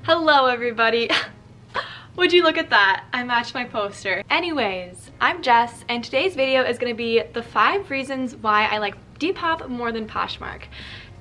Hello everybody. Would you look at that? I matched my poster. Anyways, I'm Jess and today's video is going to be the 5 reasons why I like Depop more than Poshmark.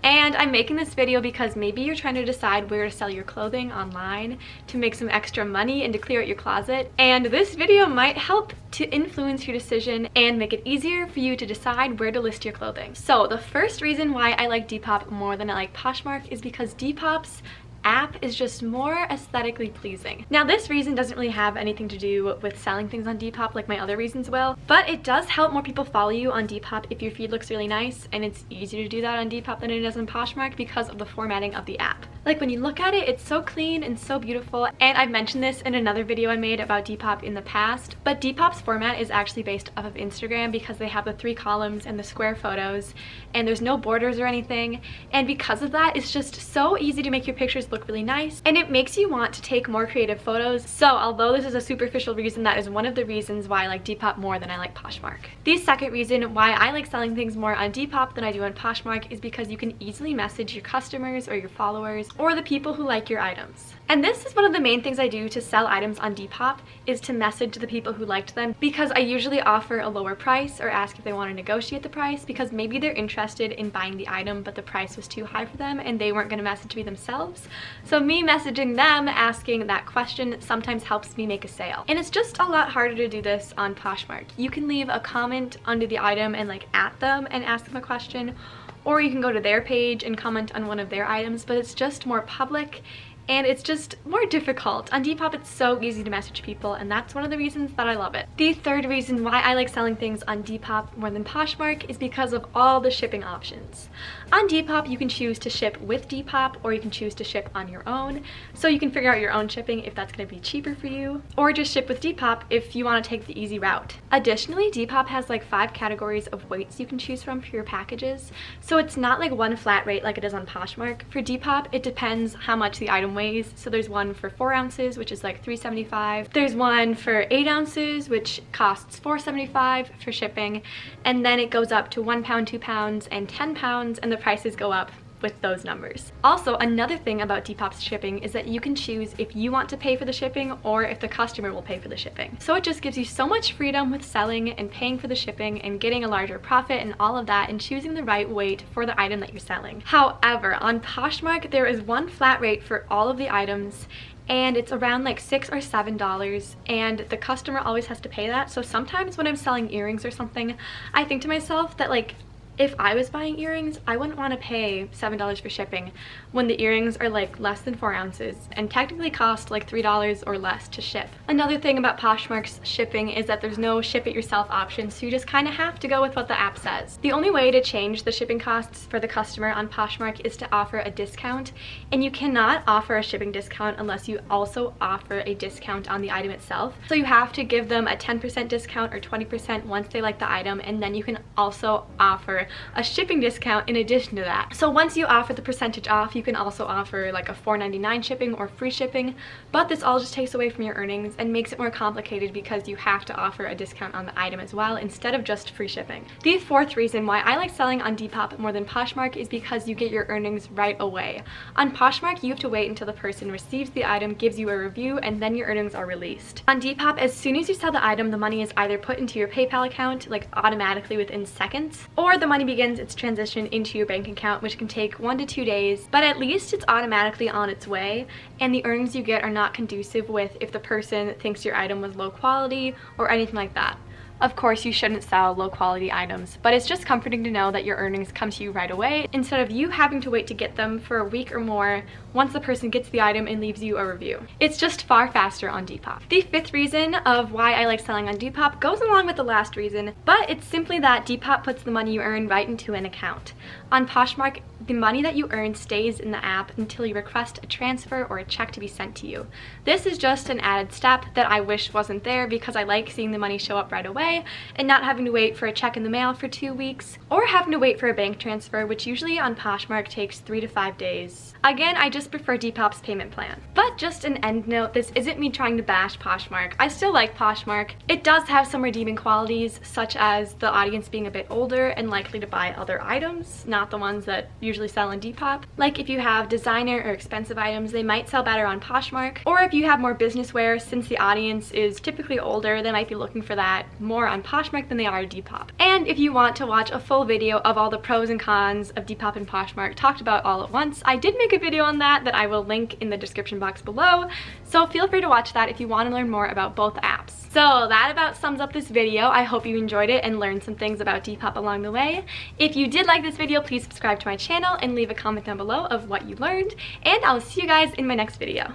And I'm making this video because maybe you're trying to decide where to sell your clothing online to make some extra money and to clear out your closet. And this video might help to influence your decision and make it easier for you to decide where to list your clothing. So the first reason why I like Depop more than I like Poshmark is because Depop's app is just more aesthetically pleasing. Now this reason doesn't really have anything to do with selling things on Depop like my other reasons will, but it does help more people follow you on Depop if your feed looks really nice, and it's easier to do that on Depop than it is on Poshmark because of the formatting of the app. Like when you look at it, it's so clean and so beautiful, and I've mentioned this in another video I made about Depop in the past, but Depop's format is actually based off of Instagram because they have the 3 columns and the square photos, and there's no borders or anything, and because of that, it's just so easy to make your pictures look really nice, and it makes you want to take more creative photos. So although this is a superficial reason, that is one of the reasons why I like Depop more than I like Poshmark. The second reason why I like selling things more on Depop than I do on Poshmark is because you can easily message your customers or your followers or the people who like your items. And this is one of the main things I do to sell items on Depop, is to message the people who liked them, because I usually offer a lower price or ask if they want to negotiate the price because maybe they're interested in buying the item but the price was too high for them and they weren't going to message me themselves. So me messaging them asking that question sometimes helps me make a sale. And it's just a lot harder to do this on Poshmark. You can leave a comment under the item and like at them and ask them a question, or you can go to their page and comment on one of their items, but it's just more public and it's just more difficult. On Depop, it's so easy to message people, and that's one of the reasons that I love it. The third reason why I like selling things on Depop more than Poshmark is because of all the shipping options. On Depop, you can choose to ship with Depop, or you can choose to ship on your own, so you can figure out your own shipping if that's going to be cheaper for you, or just ship with Depop if you want to take the easy route. Additionally, Depop has like 5 categories of weights you can choose from for your packages, so it's not like one flat rate like it is on Poshmark. For Depop, it depends how much the item weighs. So there's one for 4 ounces, which is like $3.75. There's one for 8 ounces, which costs $4.75 for shipping. And then it goes up to 1 pound, 2 pounds, and 10 pounds, and the prices go up with those numbers. Also, another thing about Depop's shipping is that you can choose if you want to pay for the shipping or if the customer will pay for the shipping. So it just gives you so much freedom with selling and paying for the shipping and getting a larger profit and all of that, and choosing the right weight for the item that you're selling. However, on Poshmark, there is one flat rate for all of the items, and it's around like $6 or $7, and the customer always has to pay that. So sometimes when I'm selling earrings or something, I think to myself that like, if I was buying earrings, I wouldn't want to pay $7 for shipping when the earrings are like less than 4 ounces and technically cost like $3 or less to ship. Another thing about Poshmark's shipping is that there's no ship it yourself option, so you just kind of have to go with what the app says. The only way to change the shipping costs for the customer on Poshmark is to offer a discount, and you cannot offer a shipping discount unless you also offer a discount on the item itself. So you have to give them a 10% discount or 20% once they like the item, and then you can also offer a shipping discount in addition to that. So once you offer the percentage off, you can also offer like a $4.99 shipping or free shipping, but this all just takes away from your earnings and makes it more complicated because you have to offer a discount on the item as well instead of just free shipping. The fourth reason why I like selling on Depop more than Poshmark is because you get your earnings right away. On Poshmark, you have to wait until the person receives the item, gives you a review, and then your earnings are released. On Depop, as soon as you sell the item, the money is either put into your PayPal account like automatically within seconds, or the money begins its transition into your bank account, which can take 1 to 2 days, but at least it's automatically on its way, and the earnings you get are not conducive with if the person thinks your item was low quality or anything like that. Of course, you shouldn't sell low quality items, but it's just comforting to know that your earnings come to you right away instead of you having to wait to get them for a week or more once the person gets the item and leaves you a review. It's just far faster on Depop. The fifth reason of why I like selling on Depop goes along with the last reason, but it's simply that Depop puts the money you earn right into an account. On Poshmark, the money that you earn stays in the app until you request a transfer or a check to be sent to you. This is just an added step that I wish wasn't there because I like seeing the money show up right away and not having to wait for a check in the mail for 2 weeks or having to wait for a bank transfer, which usually on Poshmark takes 3 to 5 days. Again, I just just prefer Depop's payment plan. But just an end note, this isn't me trying to bash Poshmark. I still like Poshmark. It does have some redeeming qualities, such as the audience being a bit older and likely to buy other items, not the ones that usually sell on Depop. Like if you have designer or expensive items, they might sell better on Poshmark. Or if you have more business wear, since the audience is typically older, they might be looking for that more on Poshmark than they are at Depop. And if you want to watch a full video of all the pros and cons of Depop and Poshmark talked about all at once, I did make a video on that I will link in the description box below, so feel free to watch that if you want to learn more about both apps. So that about sums up this video. I hope you enjoyed it and learned some things about Depop along the way. If you did like this video, please subscribe to my channel and leave a comment down below of what you learned, and I'll see you guys in my next video.